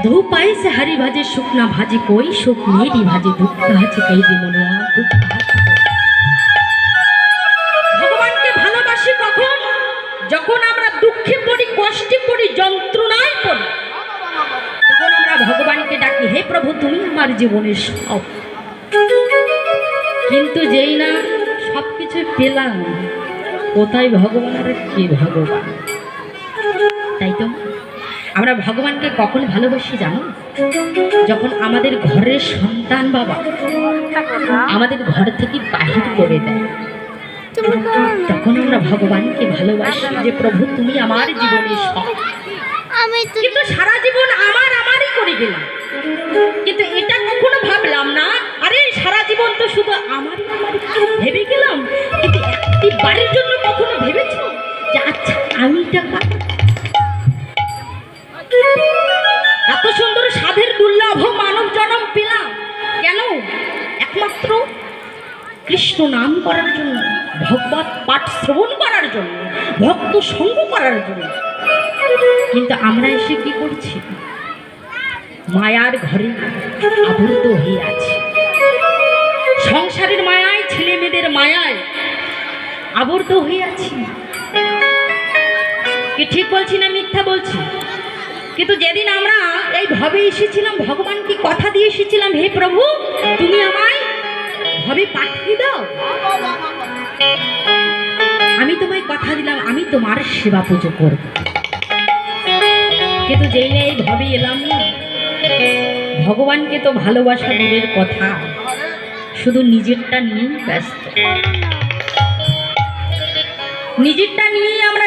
धूप आई से हरी भाजे सुख ना भाजे कोई सुख मेरी भाजे दुख আছে কই যে মনোয়া দুঃখ আছে। ভগবানকে ভালোবাসি কখন? যখন আমরা দুঃখে পড়ি, কষ্টে পড়ি, যন্ত্রণায় পড়ি, তখন আমরা ভগবানকে ডাকি, হে প্রভু তুমি আমার জীবনের সব। কিন্তু যেই না সব কিছু পেলাম, কোথায় ভগবান আর কে ভগবান? তাই তো আমরা ভগবানকে কখন ভালোবাসি জানো? যখন আমাদের ঘরের সন্তান বাবা আমাদের ঘর থেকে বাহির করে দেয়, তখন আমরা ভগবানকে ভালোবাসি যে প্রভু তুমি আমার জীবনের সব। কিন্তু সারা জীবন আমারই করে গেলাম, কিন্তু এটা কখনো ভাবলাম না আরে সারা জীবন তো শুধু আমারই ভেবে গেলাম। কিন্তু একটি বাড়ির জন্য কখনো ভেবেছো যে আচ্ছা আমি টাকা এত সুন্দর সাধের দুর্লভ মানব জন্ম পেলাম কেন? একমাত্র কৃষ্ণ নাম করার জন্য, ভগবত পাঠ শ্রবণ করার জন্য, ভক্ত সঙ্গ করার জন্য। কিন্তু আমরা এসে কি করছি? মায়ার ঘরে আবদ্ধ হয়ে আছি, সংসারের মায়ায়, ছেলে মেয়েদের মায়ায় আবদ্ধ হয়ে আছি। কি ঠিক বলছি না মিথ্যা বলছি? কিন্তু যেদিন আমরা এই ভবে এসেছিলাম, ভগবানকে কথা দিয়ে এসেছিলাম, হে প্রভু তুমি আমায় ভবে পাঠিয়ে দাও, আমি তোমায় কথা দিলাম আমি তোমার সেবা পুজো করব। কিন্তু যেই না এই ভবে এলাম না, ভগবানকে তো ভালোবাসা দূরের কথা, শুধু নিজেরটা নিয়েই ব্যস্ত। নিজেরটা নিয়েই আমরা